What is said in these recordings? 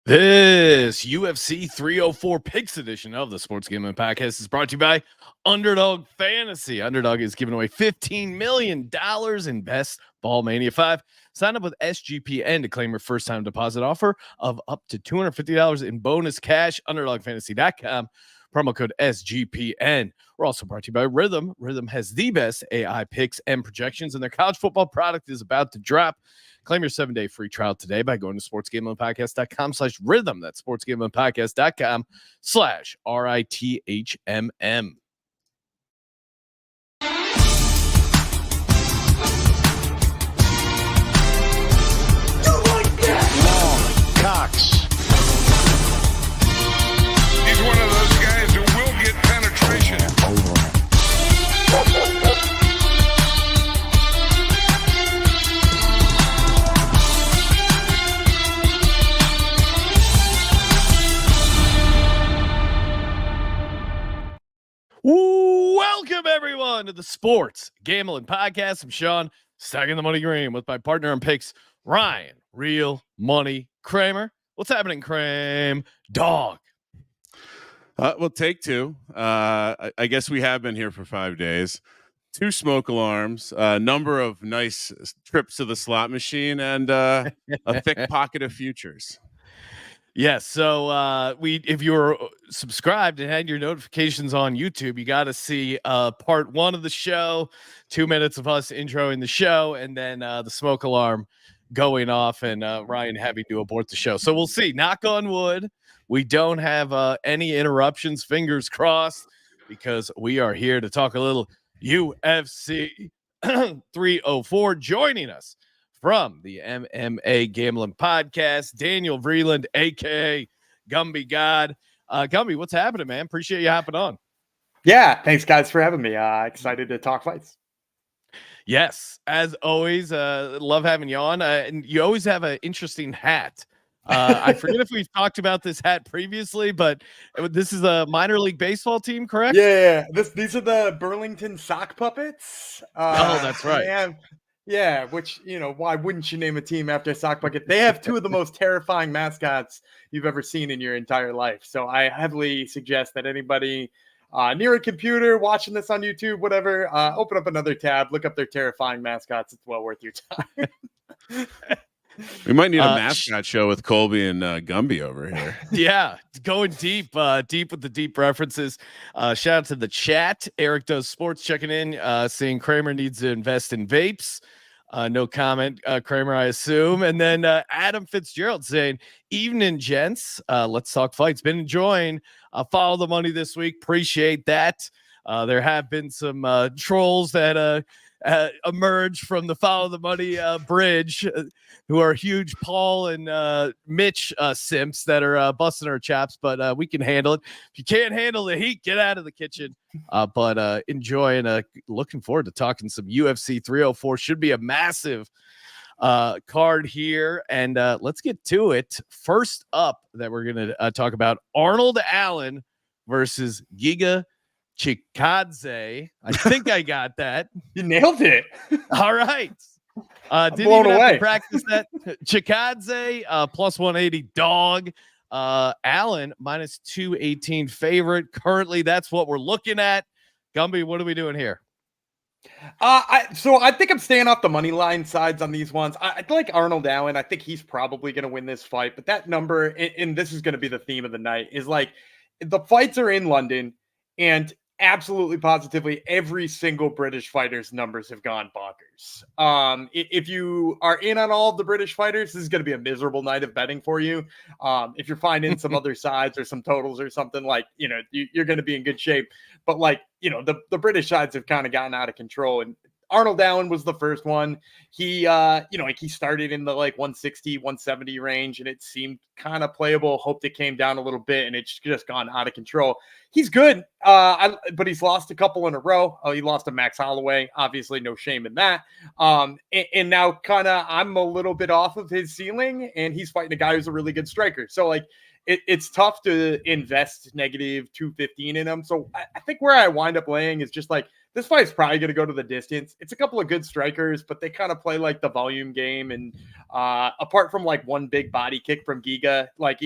This UFC 304 Picks edition of the Sports Gambling Podcast is brought to you by Underdog Fantasy. Underdog is giving away $15 million in Best Ball Mania 5. Sign up with SGPN to claim your first-time deposit offer of up to $250 in bonus cash. UnderdogFantasy.com. Promo code SGPN. We're also brought to you by Rhythm. Rhythm has the best AI picks and projections, and their college football product is about to drop. Claim your 7-day free trial today by going to sportsgamblingpodcast.com/rhythm. That's sportsgamblingpodcast.com/RITHMM. Cox. He's one of those guys who will get penetration. Welcome, everyone, to the Sports Gambling Podcast. I'm Sean, stacking the money green with my partner on picks, Ryan, Real Money Kramer. What's happening, Kramer? Dog. Well, take two. I guess we have been here for 5 days. 2 smoke alarms, a number of nice trips to the slot machine, and a thick pocket of futures. Yes. So if you were subscribed and had your notifications on YouTube, you got to see part 1 of the show, 2 minutes of us introing the show, and then the smoke alarm going off and Ryan having to abort the show. So we'll see. Knock on wood. We don't have any interruptions, fingers crossed, because we are here to talk a little UFC 304. Joining us from the MMA Gambling Podcast, Daniel Vreeland, a.k.a. Gumby God. Gumby, what's happening, man? Appreciate you hopping on. Yeah, thanks, guys, for having me. Excited to talk fights. Yes, as always, love having you on. And you always have an interesting hat. I forget if we've talked about this hat previously, but this is a minor league baseball team, correct? Yeah. These are the Burlington sock puppets. That's right. Yeah, which, why wouldn't you name a team after a sock bucket? They have 2 of the most terrifying mascots you've ever seen in your entire life. So I heavily suggest that anybody near a computer watching this on YouTube, whatever, open up another tab, look up their terrifying mascots. It's well worth your time. We might need a mascot show with Colby and Gumby over here. Yeah, going deep with the deep references. Shout out to the chat. Eric Does Sports checking in, saying Kramer needs to invest in vapes. No comment, Kramer, I assume. And then Adam Fitzgerald saying, evening, gents. Let's talk fights. Been enjoying Follow the Money this week. Appreciate that. There have been some trolls that emerge from the Follow the Money bridge, who are huge Paul and Mitch simps that are busting our chaps, but we can handle it. If you can't handle the heat, get out of the kitchen. But enjoy and looking forward to talking some UFC 304. Should be a massive card here, and let's get to it. First up that we're going to talk about, Arnold Allen versus Giga Chikadze. I think I got that. You nailed it. All right. Didn't even have to practice that. Chikadze plus 180 dog. Allen minus 218 favorite. Currently, that's what we're looking at. Gumby, what are we doing here? So I think I'm staying off the money line sides on these ones. I like Arnold Allen. I think he's probably going to win this fight, but that number, and this is going to be the theme of the night, is like the fights are in London, and absolutely positively every single British fighter's numbers have gone bonkers. If you are in on all of the British fighters, this is going to be a miserable night of betting for you. If you're finding some other sides or some totals or something, like, you're going to be in good shape. But like, the British sides have kind of gotten out of control, and Arnold Allen was the first one. He, he started in the 160, 170 range, and it seemed kind of playable. Hoped it came down a little bit, and it's just gone out of control. He's good, but he's lost a couple in a row. He lost to Max Holloway. Obviously, no shame in that. And now kind of I'm a little bit off of his ceiling, and he's fighting a guy who's a really good striker. So it's tough to invest negative 215 in him. So I think where I wind up laying is just this fight's probably going to go to the distance. It's a couple of good strikers, but they kind of play like the volume game. And apart from like one big body kick from Giga, like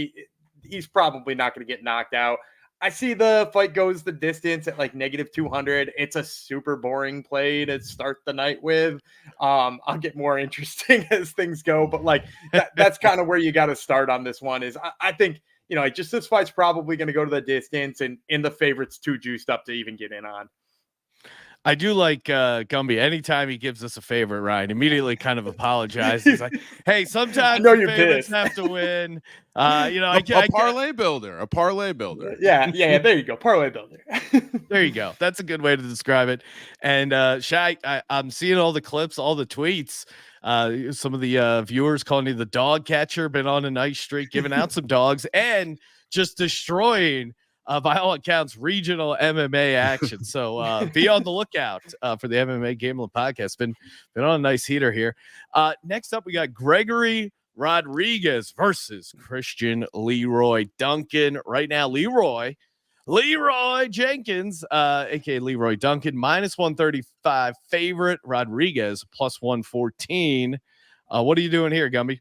he's probably not going to get knocked out. I see the fight goes the distance at like -200. It's a super boring play to start the night with. I'll get more interesting as things go, but like that's kind of where you got to start on this one. Is I think, you know, just this fight's probably going to go to the distance, and the favorite's too juiced up to even get in on. I do like Gumby. Anytime he gives us a favorite, Ryan immediately kind of apologizes. He's like, "Hey, sometimes the favorites have to win." You know, a parlay builder, a parlay builder. Yeah. There you go, parlay builder. There you go. That's a good way to describe it. And Shy, I'm seeing all the clips, all the tweets. Some of the viewers calling you the dog catcher. Been on a nice streak, giving out some dogs, and just destroying. By all accounts, regional MMA action. So be on the lookout for the MMA Gambling Podcast. Been on a nice heater here. Next up, we got Gregory Rodrigues versus Christian Leroy Duncan. Right now, Leroy Jenkins, aka Leroy Duncan, -135 favorite. Rodrigues +114. What are you doing here, Gumby?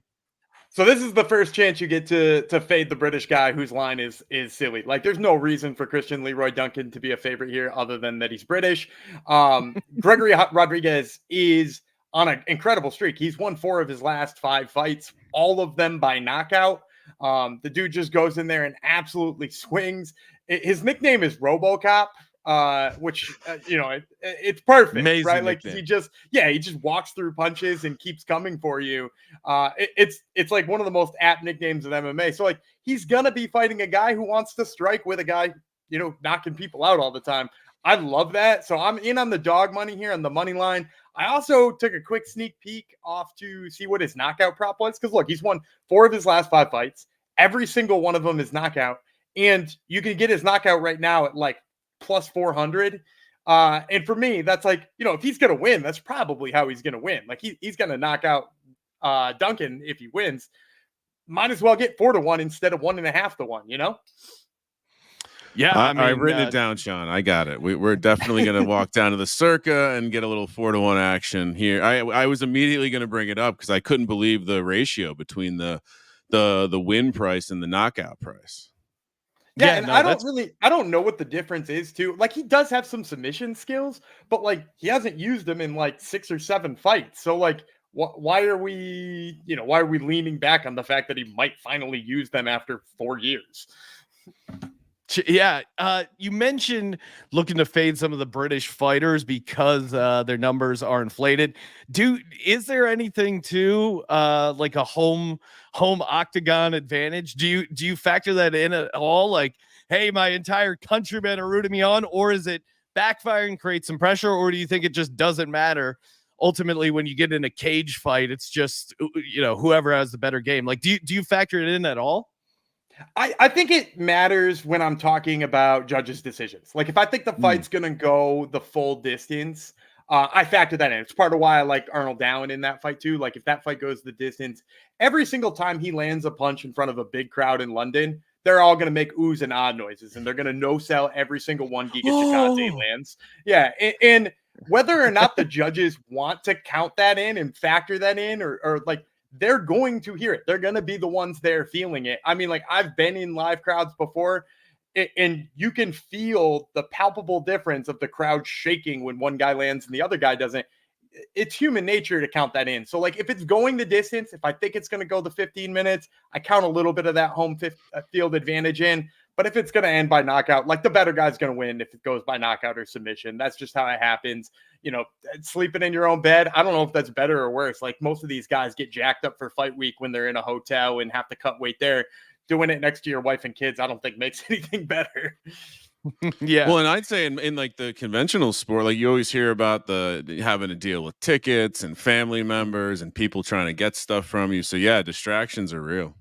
So this is the first chance you get to fade the British guy whose line is silly. Like, there's no reason for Christian Leroy Duncan to be a favorite here other than that he's British. Gregory Rodrigues is on an incredible streak. He's won 4 of his last 5 fights, all of them by knockout. The dude just goes in there and absolutely swings. His nickname is RoboCop. Which you know, it's perfect. Amazing, right? Like nickname. he just walks through punches and keeps coming for you. It's like one of the most apt nicknames in MMA. So like, he's gonna be fighting a guy who wants to strike with a guy, you know, knocking people out all the time. I love that. So I'm in on the dog money here on the money line. I also took a quick sneak peek off to see what his knockout prop was, because look, he's won 4 of his last 5 fights. Every single one of them is knockout, and you can get his knockout right now at like +400. And for me, that's like, you know, if he's going to win, that's probably how he's going to win. Like he's going to knock out Duncan if he wins. Might as well get 4-1 instead of 1.5-1, you know? Yeah. I mean, I've written it down, Sean. I got it. We're definitely going to walk down to the Circa and get a little 4-1 action here. I was immediately going to bring it up because I couldn't believe the ratio between the win price and the knockout price. Yeah, and I don't know what the difference is too. Like, he does have some submission skills, but like he hasn't used them in like 6 or 7 fights. So like, why are we leaning back on the fact that he might finally use them after 4 years? Yeah, you mentioned looking to fade some of the British fighters because their numbers are inflated. Is there anything to like a home octagon advantage? Do you factor that in at all? Like, hey, my entire countrymen are rooting me on, or is it backfiring, create some pressure, or do you think it just doesn't matter? Ultimately, when you get in a cage fight, it's just, you know, whoever has the better game. Like, do you factor it in at all? I think it matters when I'm talking about judges' decisions. Like, if I think the fight's going to go the full distance, I factor that in. It's part of why I like Arnold Dowan in that fight too. Like, if that fight goes the distance, every single time he lands a punch in front of a big crowd in London, they're all going to make oohs and ah noises, and they're going to no-sell every single one Giga Chikadze lands. Yeah, and whether or not the judges want to count that in and factor that in, or like, they're going to hear it. They're going to be the ones there feeling it. I mean, like, I've been in live crowds before, and you can feel the palpable difference of the crowd shaking when one guy lands and the other guy doesn't. It's human nature to count that in. So, like, if it's going the distance, if I think it's going to go the 15 minutes, I count a little bit of that home field advantage in. But if it's going to end by knockout, like, the better guy's going to win if it goes by knockout or submission. That's just how it happens. You know, sleeping in your own bed, I don't know if that's better or worse. Like, most of these guys get jacked up for fight week when they're in a hotel and have to cut weight there. Doing it next to your wife and kids, I don't think makes anything better. Yeah. Well, and I'd say in like the conventional sport, like, you always hear about having to deal with tickets and family members and people trying to get stuff from you. So yeah, distractions are real.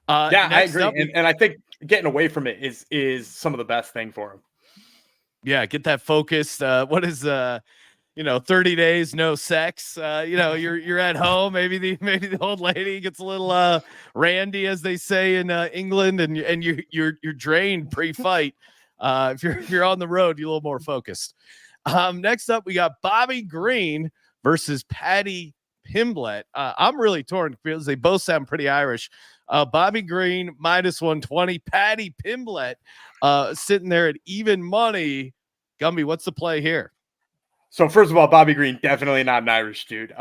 Yeah, I agree. And I think getting away from it is some of the best thing for him. Yeah, get that focused. What is 30 days no sex? You're at home. Maybe the old lady gets a little randy, as they say in England, and you're drained pre-fight. If you're on the road, you're a little more focused. Next up, we got Bobby Green versus Paddy Pimblett. I'm really torn because they both sound pretty Irish. Bobby Green minus 120, Paddy Pimblett sitting there at even money. Gumby, what's the play here? So first of all, Bobby Green, definitely not an Irish dude.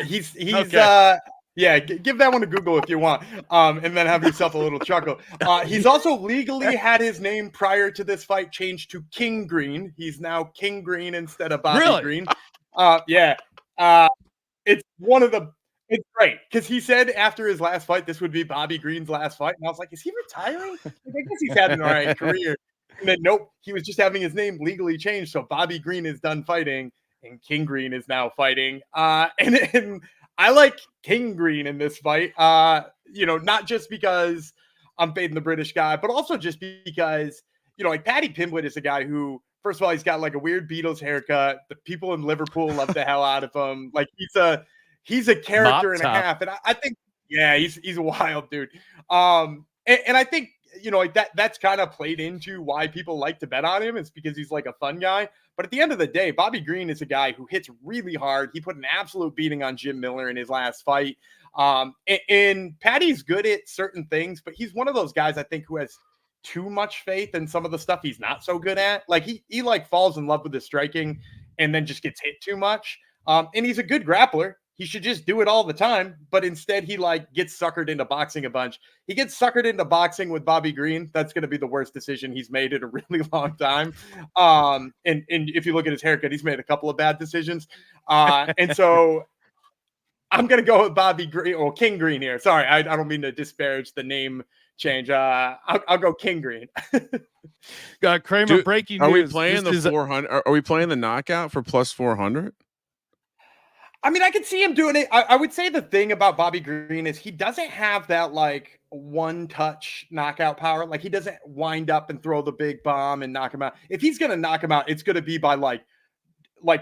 He's Okay. Yeah, give that one a Google if you want, and then have yourself a little chuckle. He's also legally had his name prior to this fight changed to King Green. He's now King Green instead of Bobby Really? Green. Yeah. It's it's great because he said after his last fight, this would be Bobby Green's last fight. And I was like, is he retiring? Like, I guess he's had an all right career. And then nope, he was just having his name legally changed. So Bobby Green is done fighting and King Green is now fighting. And I like King Green in this fight. Not just because I'm fading the British guy, but also just because, like Paddy Pimblett is a guy who, first of all, he's got like a weird Beatles haircut. The people in Liverpool love the hell out of him. Like he's a character and a half. And I think, yeah, he's a wild dude. And I think, that's kind of played into why people like to bet on him. It's because he's like a fun guy. But at the end of the day, Bobby Green is a guy who hits really hard. He put an absolute beating on Jim Miller in his last fight. And Paddy's good at certain things, but he's one of those guys I think who has too much faith in some of the stuff he's not so good at. Like he like falls in love with his striking and then just gets hit too much. And he's a good grappler. He should just do it all the time, but instead he like gets suckered into boxing a bunch. He gets suckered into boxing with Bobby Green. That's going to be the worst decision he's made in a really long time. And if you look at his haircut, he's made a couple of bad decisions. And so I'm going to go with Bobby Green or King Green here. Sorry, I don't mean to disparage the name change. I'll go King Green. Kramer, breaking news. Are we playing the 400? Are we playing the knockout for plus 400? I mean, I could see him doing it. I would say the thing about Bobby Green is he doesn't have that like one touch knockout power. Like he doesn't wind up and throw the big bomb and knock him out. If he's going to knock him out, it's going to be by like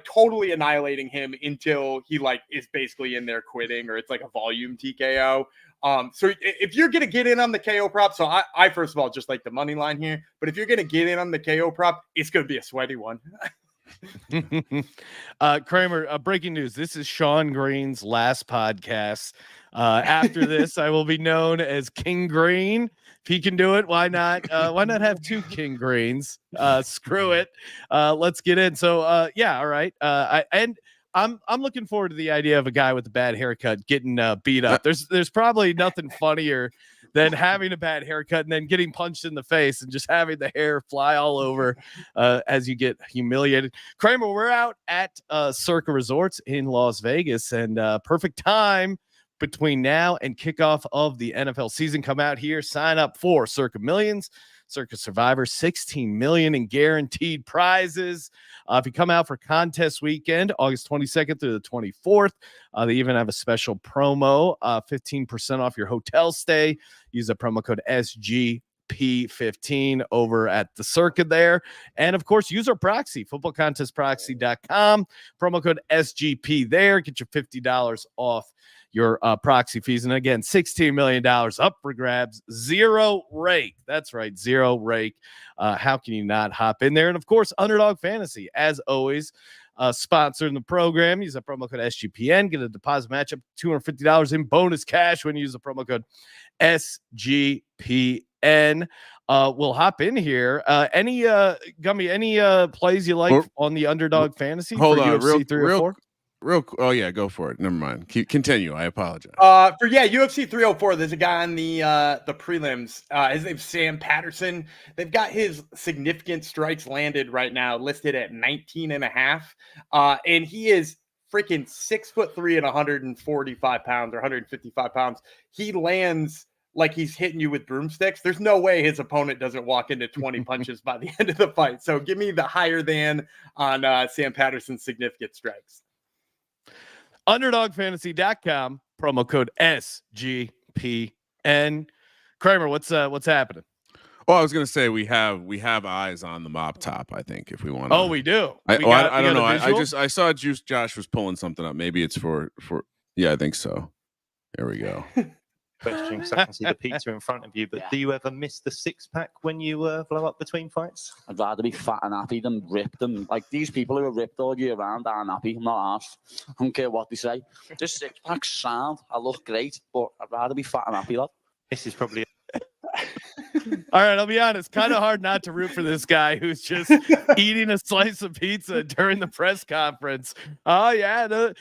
totally annihilating him until he like is basically in there quitting, or it's like a volume TKO. So if you're going to get in on the KO prop, so I first of all just like the money line here, but if you're going to get in on the KO prop, it's going to be a sweaty one. Kramer, breaking news. This is Sean Green's last podcast. After this, I will be known as King Green. If he can do it, why not? Why not have two King Greens? Screw it. Let's get in. So yeah, all right. I'm looking forward to the idea of a guy with a bad haircut getting beat up. There's probably nothing funnier than having a bad haircut and then getting punched in the face and just having the hair fly all over as you get humiliated. Kramer, we're out at Circa Resorts in Las Vegas, and perfect time between now and kickoff of the NFL season. Come out here, sign up for Circa Millions, Circa Survivor, 16 million in guaranteed prizes. If you come out for contest weekend, August 22nd through the 24th, they even have a special promo, 15% off your hotel stay. Use the promo code SGP15 over at the Circa there. And of course, use our proxy, footballcontestproxy.com, promo code SGP there. Get your $50 off your proxy fees. And again, $16 million up for grabs, zero rake. That's right, zero rake. How can you not hop in there? And of course, Underdog Fantasy, as always, sponsoring the program. Use the promo code SGPN. Get a deposit matchup, $250 in bonus cash when you use the promo code SGPN. We'll hop in here. Any Gumby, any plays you like on the Underdog Fantasy? Hold on, UFC 304? Oh yeah, go for it. Never mind. Continue. I apologize. For UFC 304, there's a guy on the prelims. His name's Sam Patterson. They've got his significant strikes landed right now, listed at 19.5. And he is freaking 6'3" and 145 pounds or 155 pounds. He lands like he's hitting you with broomsticks. There's no way his opponent doesn't walk into 20 punches by the end of the fight. So give me the higher than on Sam Patterson's significant strikes. UnderdogFantasy.com, promo code SGPN. Kramer, what's happening? Well, I was going to say we have eyes on the mop top. I think if we want. Oh, we do. I don't know. I saw Josh was pulling something up. Maybe it's for. Yeah, I think so. There we go. question because I can see the pizza in front of you. But do you ever miss the six-pack when you blow up between fights? I'd rather be fat and happy than ripped. And like these people who are ripped all year round aren't happy. I'm not arsed. I don't care what they say. This six-pack's sound. I look great, but I'd rather be fat and happy, lad. This is probably... All right, I'll be honest. Kind of hard not to root for this guy who's just eating a slice of pizza during the press conference. Oh yeah,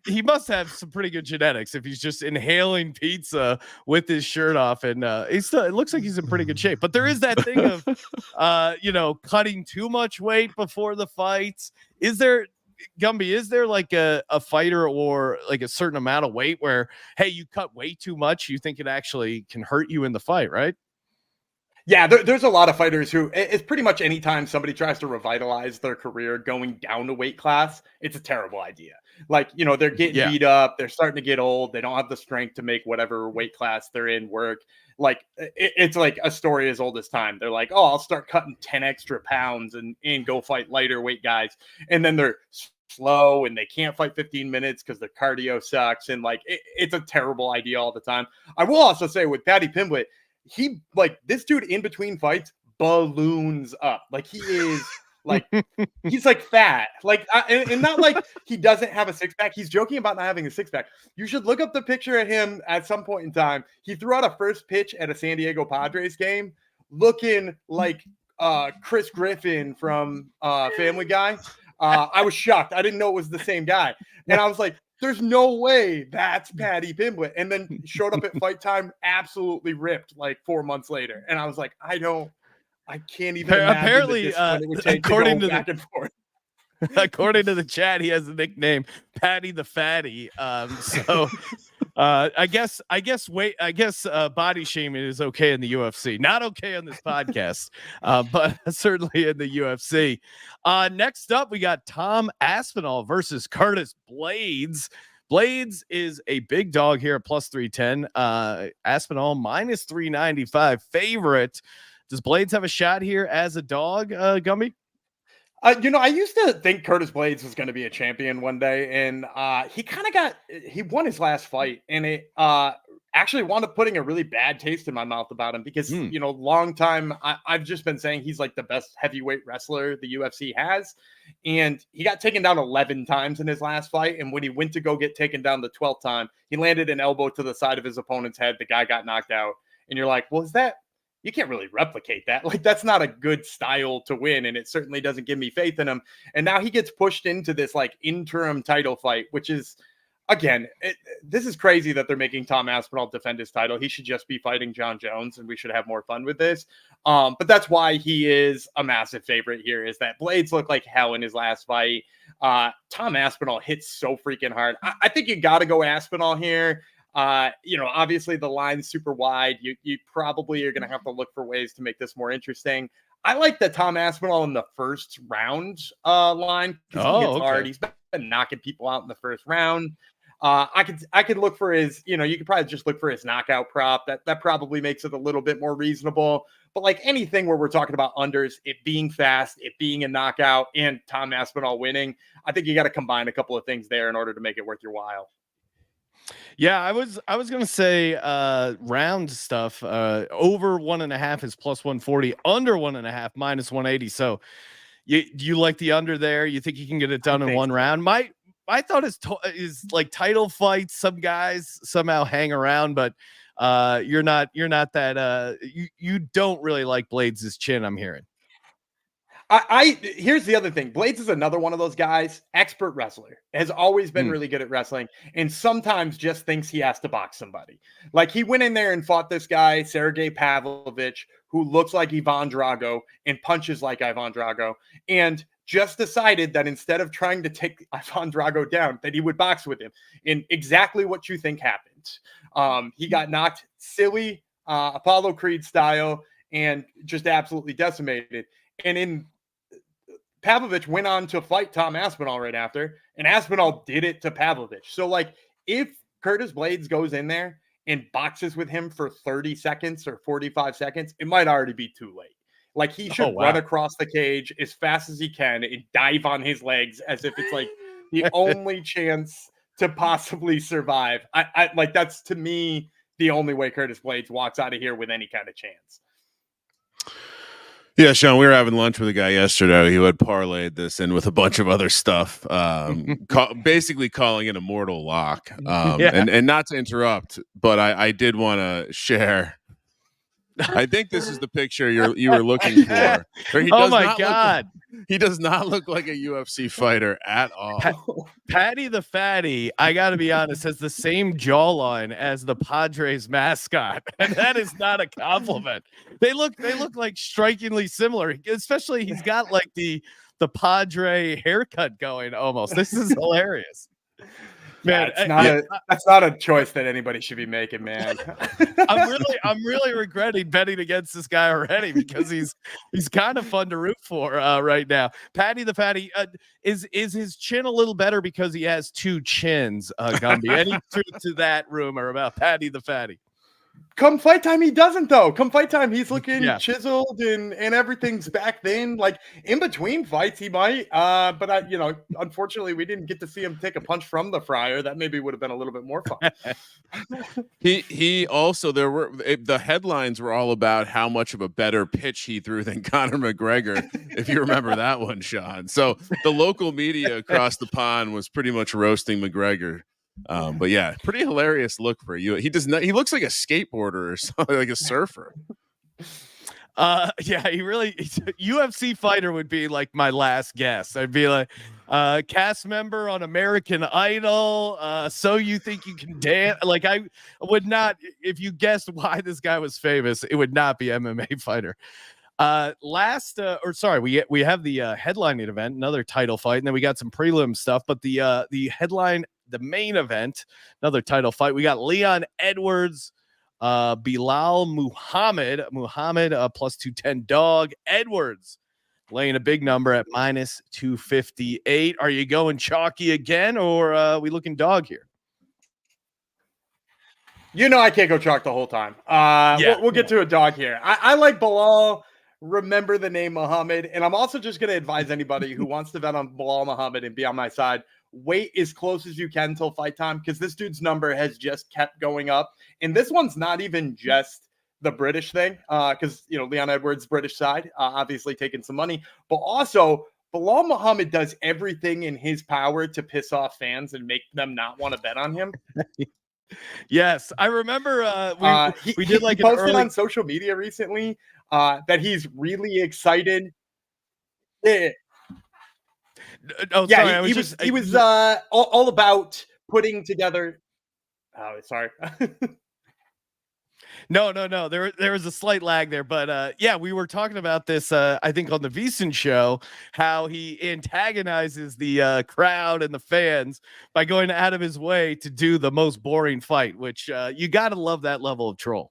he must have some pretty good genetics if he's just inhaling pizza with his shirt off, and it looks like he's in pretty good shape. But there is that thing of, cutting too much weight before the fights. Is there? Gumby, is there like a fighter or like a certain amount of weight where, hey, you cut way too much, you think it actually can hurt you in the fight, right? Yeah, there's a lot of fighters who it's pretty much anytime somebody tries to revitalize their career going down a weight class, it's a terrible idea. Like, they're getting beat up, they're starting to get old, they don't have the strength to make whatever weight class they're in work. Like, it's like a story as old as time. They're like, oh, I'll start cutting 10 extra pounds and go fight lighter weight guys. And then they're slow and they can't fight 15 minutes because their cardio sucks. And like, it's a terrible idea all the time. I will also say with Paddy Pimblett, this dude in between fights balloons up. Like he is like, he's like fat, like, and not like he doesn't have a six pack. He's joking about not having a six pack. You should look up the picture of him at some point in time. He threw out a first pitch at a San Diego Padres game looking like Chris Griffin from Family Guy. I was shocked. I didn't know it was the same guy. And I was like, there's no way that's Paddy Pimblett. And then showed up at fight time, absolutely ripped like 4 months later. And I was like, I can't even imagine apparently, it would take according to back and forth. According to the chat, he has the nickname Paddy the Fatty. I guess body shaming is okay in the UFC. Not okay on this podcast, but certainly in the UFC. Next up, we got Tom Aspinall versus Curtis Blaydes. Blaydes is a big dog here at plus 310. Aspinall minus 395 favorite. Does Blaydes have a shot here as a dog, Gumby? I used to think Curtis Blaydes was going to be a champion one day, and he won his last fight, and it actually wound up putting a really bad taste in my mouth about him because, long time, I've just been saying he's like the best heavyweight wrestler the UFC has, and he got taken down 11 times in his last fight, and when he went to go get taken down the 12th time, he landed an elbow to the side of his opponent's head. The guy got knocked out, and you're like, well, you can't really replicate that. Like, that's not a good style to win. And it certainly doesn't give me faith in him. And now he gets pushed into this like interim title fight, which is, again, this is crazy that they're making Tom Aspinall defend his title. He should just be fighting John Jones and we should have more fun with this. But that's why he is a massive favorite here, is that Blaydes looked like hell in his last fight. Tom Aspinall hits so freaking hard. I think you got to go Aspinall here. Obviously the line's super wide. You probably are going to have to look for ways to make this more interesting. I like the Tom Aspinall in the first round line because he hits hard. He's been knocking people out in the first round. I could look for his, you could probably just look for his knockout prop. That probably makes it a little bit more reasonable. But like anything where we're talking about unders, it being fast, it being a knockout, and Tom Aspinall winning, I think you got to combine a couple of things there in order to make it worth your while. Yeah, I was gonna say round stuff. Over 1.5 is plus 140, under 1.5 minus 180. So you like the under there? You think you can get it done in one round? My thought is like title fights. Some guys somehow hang around, but you're not that you don't really like Blaydes' chin, I'm hearing. Here's the other thing. Blaydes is another one of those guys, expert wrestler, has always been really good at wrestling, and sometimes just thinks he has to box somebody. Like he went in there and fought this guy, Sergey Pavlovich, who looks like Ivan Drago and punches like Ivan Drago, and just decided that instead of trying to take Ivan Drago down, that he would box with him. And exactly what you think happened. He got knocked silly, Apollo Creed style, and just absolutely decimated. And Pavlovich went on to fight Tom Aspinall right after, and Aspinall did it to Pavlovich. So, like, if Curtis Blaydes goes in there and boxes with him for 30 seconds or 45 seconds, it might already be too late. Like, he should run across the cage as fast as he can and dive on his legs as if it's, like, the only chance to possibly survive. I like, that's, to me, the only way Curtis Blaydes walks out of here with any kind of chance. Yeah, Sean, we were having lunch with a guy yesterday who had parlayed this in with a bunch of other stuff, basically calling it a mortal lock. And not to interrupt, but I did want to share. I think this is the picture you were looking for. Oh my God. He does not look like a UFC fighter at all. Patty the Fatty, I got to be honest, has the same jawline as the Padres mascot, and that is not a compliment. They look like strikingly similar, especially he's got like the Padre haircut going almost. This is hilarious. Man, that's not a choice that anybody should be making, man. I'm really regretting betting against this guy already because he's kind of fun to root for right now. Patty the Fatty, is his chin a little better because he has two chins, Gumby? Any truth to that rumor about Patty the Fatty? Come fight time, he doesn't though. Come fight time, he's looking chiseled and everything's back then. Like in between fights, he might. But unfortunately, we didn't get to see him take a punch from the Fryer. That maybe would have been a little bit more fun. He also the headlines were all about how much of a better pitch he threw than Conor McGregor, if you remember that one, Sean. So the local media across the pond was pretty much roasting McGregor. But yeah, pretty hilarious look for you. He looks like a skateboarder or something, like a surfer. Yeah, UFC fighter would be like my last guess. I'd be like cast member on American Idol. So you think you can dance? Like I would not, if you guessed why this guy was famous, it would not be MMA fighter. We have the headlining event, another title fight, and then we got some prelim stuff, but the headline, the main event, another title fight. We got Leon Edwards, Bilal Muhammad plus 210 dog. Edwards laying a big number at minus 258. Are you going chalky again, or are we looking dog here? I can't go chalk the whole time. We'll get to a dog here. I like Bilal. Remember the name Muhammad. And I'm also just going to advise anybody who wants to bet on Bilal Muhammad and be on my side, wait as close as you can until fight time, because this dude's number has just kept going up. And this one's not even just the British thing, because, Leon Edwards, British side, obviously taking some money. But also, Bilal Muhammad does everything in his power to piss off fans and make them not want to bet on him. Yes, I remember we did like he posted on social media recently that he's really excited. Yeah. Oh, yeah, sorry, he was all about putting together. Oh, sorry. No. There was a slight lag there, but yeah, we were talking about this. I think on the VSiN show, how he antagonizes the crowd and the fans by going out of his way to do the most boring fight, which you got to love that level of troll.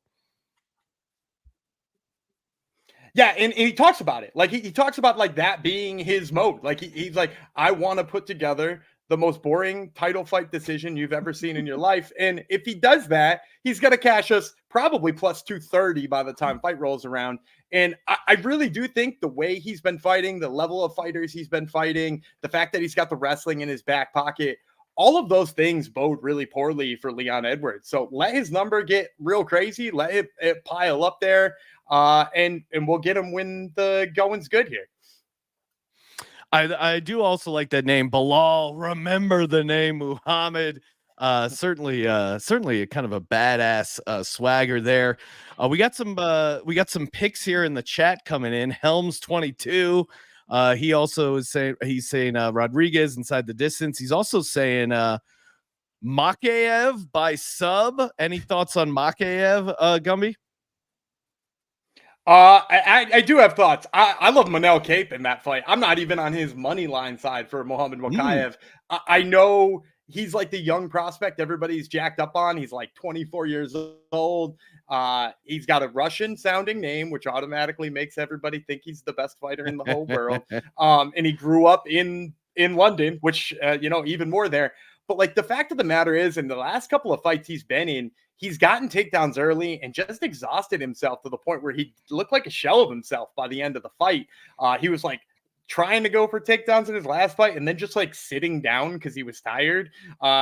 Yeah, and he talks about it. Like he talks about like that being his mode. Like he's like, I want to put together the most boring title fight decision you've ever seen in your life. And if he does that, he's going to cash us probably plus 230 by the time fight rolls around. And I really do think the way he's been fighting, the level of fighters he's been fighting, the fact that he's got the wrestling in his back pocket, all of those things bode really poorly for Leon Edwards. So let his number get real crazy. Let it pile up there. And we'll get him when the going's good here. I do also like that name, Bilal. Remember the name Muhammad. Certainly a kind of a badass swagger there. We got some picks here in the chat coming in. Helms 22. He also is saying Rodrigues inside the distance. He's also saying Makayev by sub. Any thoughts on Makayev, Gumby? I do have thoughts. I love Manel Cape in that fight. I'm not even on his money line side for Muhammad Makayev. I know he's like the young prospect everybody's jacked up on. He's like 24 years old. He's got a Russian sounding name, which automatically makes everybody think he's the best fighter in the whole world. And he grew up in London, which, even more there. But like the fact of the matter is, in the last couple of fights he's been in, he's gotten takedowns early and just exhausted himself to the point where he looked like a shell of himself by the end of the fight. He was like trying to go for takedowns in his last fight and then just like sitting down because he was tired,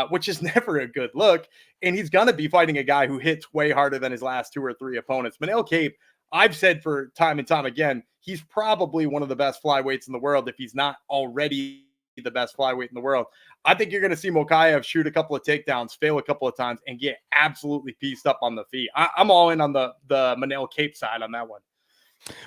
which is never a good look. And he's going to be fighting a guy who hits way harder than his last 2 or 3 opponents. Manel Kape, I've said for time and time again, he's probably one of the best flyweights in the world, if he's not already the best flyweight in the world. I think you're going to see Mokaev shoot a couple of takedowns, fail a couple of times, and get absolutely pieced up on the feet. I'm all in on the Manel Kape side on that one.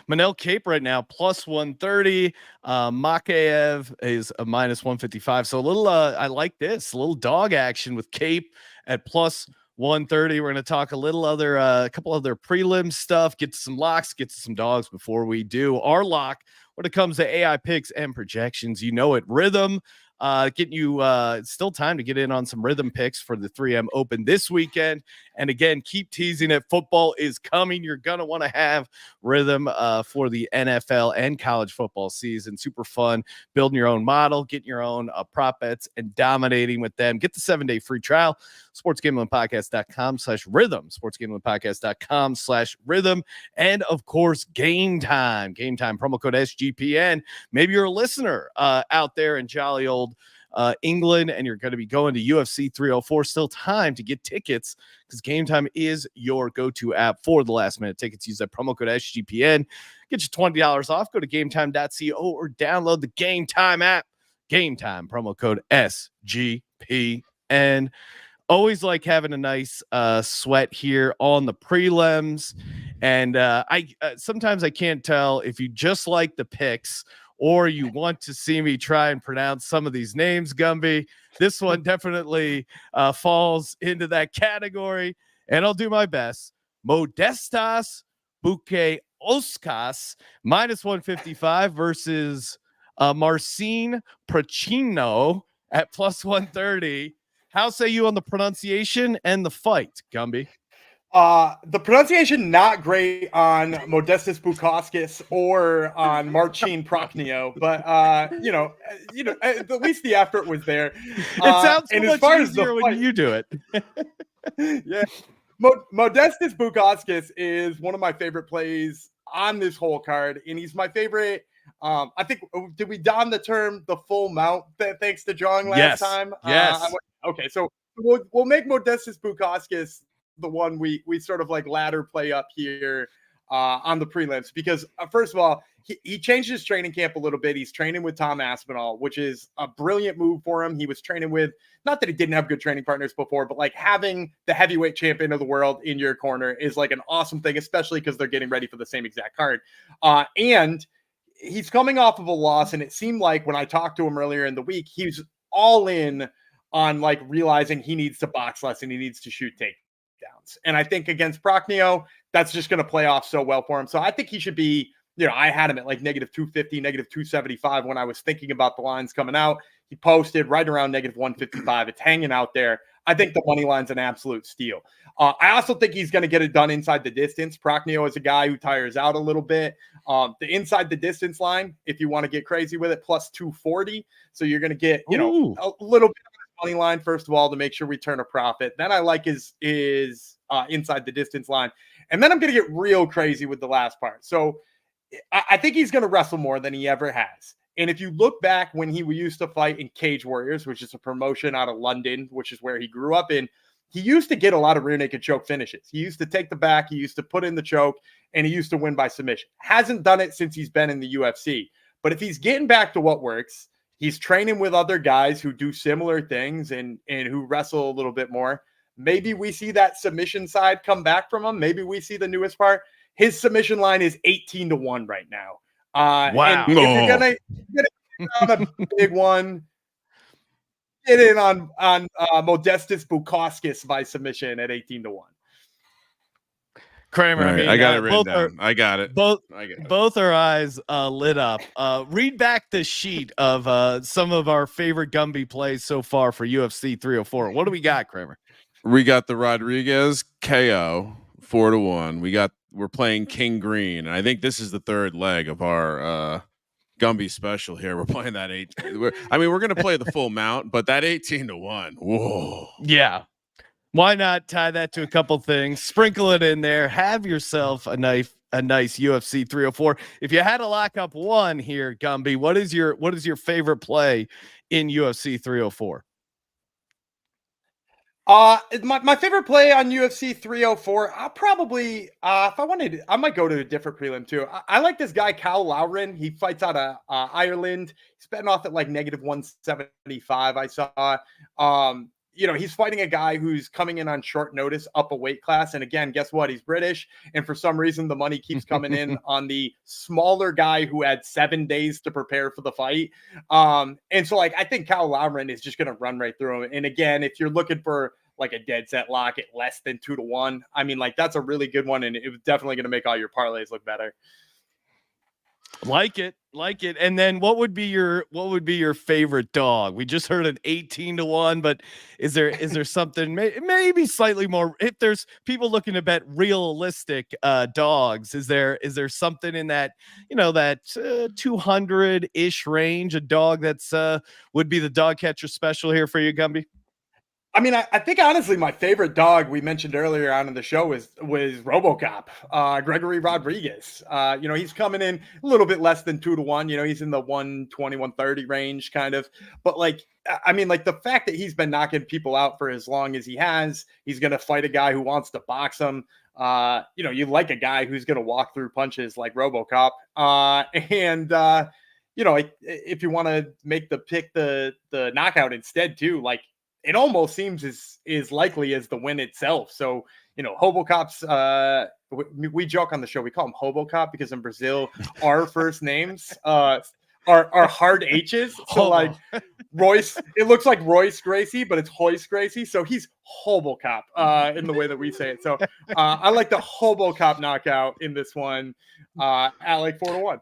Manel Kape right now plus 130. Mokaev is a minus 155. So a little I like this, a little dog action with Kape at plus 130. We're going to talk a couple other prelim stuff, get to some locks, get to some dogs before we do our lock. When it comes to AI picks and projections, you know it. Rhythm, getting you still time to get in on some rhythm picks for the 3M Open this weekend. And again, keep teasing it. Football is coming. You're going to want to have Rhythm for the NFL and college football season. Super fun. Building your own model, getting your own prop bets, and dominating with them. Get the 7-day free trial. sportsgamblingpodcast.com/rhythm. sportsgamblingpodcast.com/rhythm. And of course, Game Time. Game Time, promo code SGPN. Maybe you're a listener out there in jolly old England, and you're going to be going to UFC 304. Still time to get tickets, because Game Time is your go-to app for the last minute tickets. Use that promo code SGPN. Get you $20 off. Go to gametime.co or download the Game Time app. Game Time, promo code SGPN. Always like having a nice sweat here on the prelims. And I sometimes I can't tell if you just like the picks or you want to see me try and pronounce some of these names, Gumby. This one definitely falls into that category, and I'll do my best. Modestas Bukauskas, minus 155 versus Marcin Prachino at plus 130. How say you on the pronunciation and the fight, Gumby? The pronunciation not great on Modestas Bukauskas or on Marcin Prachino, but at least the effort was there. It sounds so much easier when you do it. Yeah, Modestas Bukauskas is one of my favorite plays on this whole card, and he's my favorite. I think, did we don the term the full mount thanks to drawing last time? Yes. Okay, so we'll make Modestas Bukauskas the one we sort of like ladder play up here on the prelims, because first of all, he changed his training camp a little bit. He's training with Tom Aspinall, which is a brilliant move for him. He was training with, not that he didn't have good training partners before, but like having the heavyweight champion of the world in your corner is like an awesome thing, especially because they're getting ready for the same exact card. And he's coming off of a loss, and it seemed like when I talked to him earlier in the week, he was all in on like realizing he needs to box less and he needs to shoot takedowns. And I think against Prachino, that's just going to play off so well for him. So I think he should be, I had him at like negative 250, negative 275 when I was thinking about the lines coming out. He posted right around negative 155. It's hanging out there. I think the money line's an absolute steal. I also think he's going to get it done inside the distance. Prachino is a guy who tires out a little bit. The inside the distance line, if you want to get crazy with it, plus 240. So you're going to get, a little bit of money line, first of all, to make sure we turn a profit. Then I like his inside the distance line. And then I'm going to get real crazy with the last part. So I think he's going to wrestle more than he ever has. And if you look back when he used to fight in Cage Warriors, which is a promotion out of London, which is where he grew up in, he used to get a lot of rear naked choke finishes. He used to take the back, he used to put in the choke, and he used to win by submission. Hasn't done it since he's been in the UFC. But if he's getting back to what works, he's training with other guys who do similar things and who wrestle a little bit more. Maybe we see that submission side come back from him. Maybe we see the newest part. His submission line is 18-1 right now. Wow. And if you're gonna get on a big one, get in on Modestas Bukauskas by submission at 18-1. Kramer, Right, I got it written down. I got it. Both our eyes lit up. Read back the sheet of some of our favorite Gumby plays so far for UFC 304. What do we got, Kramer? We got the Rodrigues KO 4-1. We're playing King Green, and I think this is the third leg of our Gumby special here. We're playing that 8. We're going to play the full mount, but that 18-1. Whoa. Yeah. Why not tie that to a couple things? Sprinkle it in there. Have yourself a a nice UFC 304. If you had to lock up one here, Gumby, what is your favorite play in UFC 304? My favorite play on UFC 304, I'll probably, if I wanted, I might go to a different prelim too. I like this guy, Cal Lowren. He fights out of Ireland. He's betting off at like -175. I saw, he's fighting a guy who's coming in on short notice up a weight class. And again, guess what? He's British. And for some reason, the money keeps coming in on the smaller guy who had 7 days to prepare for the fight. And so like, I think Cal Lowren is just going to run right through him. And again, if you're looking for like a dead set lock at less than 2-1, I mean, like that's a really good one. And it was definitely going to make all your parlays look better. Like it. And then what would be your favorite dog? We just heard an 18-1, but is there something maybe slightly more, if there's people looking to bet realistic dogs, is there something in that, that 200-ish range, a dog that's would be the dog catcher special here for you, Gumby? I mean, I think honestly, my favorite dog we mentioned earlier on in the show was RoboCop, Gregory Rodrigues. He's coming in a little bit less than 2-1. He's in the 120, 130 range kind of. But like, I mean, like the fact that he's been knocking people out for as long as he has, he's going to fight a guy who wants to box him. You like a guy who's going to walk through punches like RoboCop. If you want to make the pick the knockout instead too, like, it almost seems as likely as the win itself. So, Hobocop's, we joke on the show, we call him Hobocop because in Brazil, our first names are hard H's. So like Royce, it looks like Royce Gracie, but it's Hoyce Gracie. So he's Hobocop in the way that we say it. So I like the Hobocop knockout in this one at like 4-1.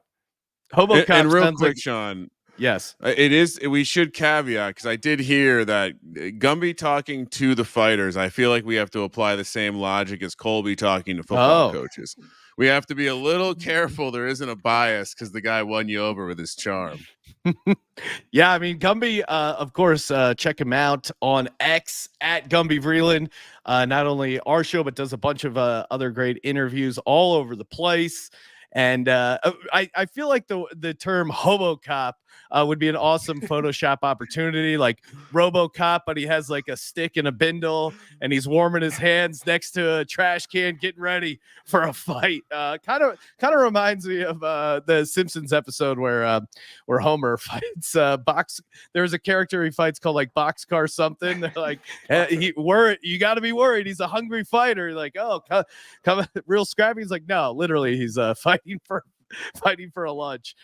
Hobocop and real sounds quick, like, Sean. yes, it is. We should caveat because I did hear that Gumby talking to the fighters. I feel like we have to apply the same logic as Colby talking to football coaches. We have to be a little careful. There isn't a bias because the guy won you over with his charm. Yeah, I mean, Gumby, of course, check him out on X at Gumby Vreeland. Not only our show, but does a bunch of other great interviews all over the place. And I feel like the term Hobocop would be an awesome Photoshop opportunity, like RoboCop, but he has like a stick and a bindle, and he's warming his hands next to a trash can, getting ready for a fight. Kind of reminds me of the Simpsons episode where Homer fights box. There's a character he fights called like Boxcar something. They're like, you got to be worried. He's a hungry fighter. Like, oh, come real scrappy. He's like, no, literally, he's fighting for a lunch.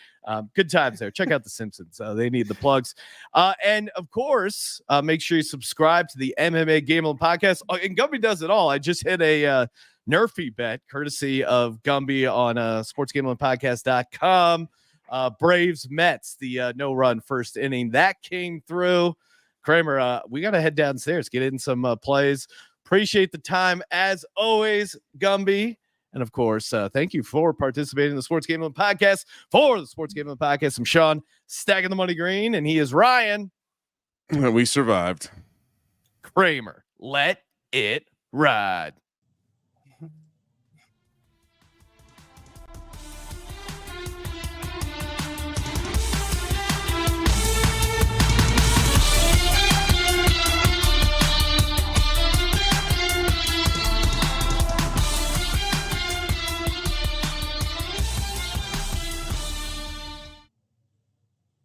Good times there. Check out the Simpsons. They need the plugs. And of course, make sure you subscribe to the MMA Gambling Podcast. And Gumby does it all. I just hit a Nerfy bet courtesy of Gumby on sportsgamblingpodcast.com. Braves Mets, the no-run first inning. That came through. Kramer, we got to head downstairs, get in some plays. Appreciate the time as always, Gumby. And of course, thank you for participating in the Sports Gambling Podcast. For the Sports Gambling Podcast, I'm Sean, stacking the money green, and he is Ryan. We survived. Kramer, let it ride.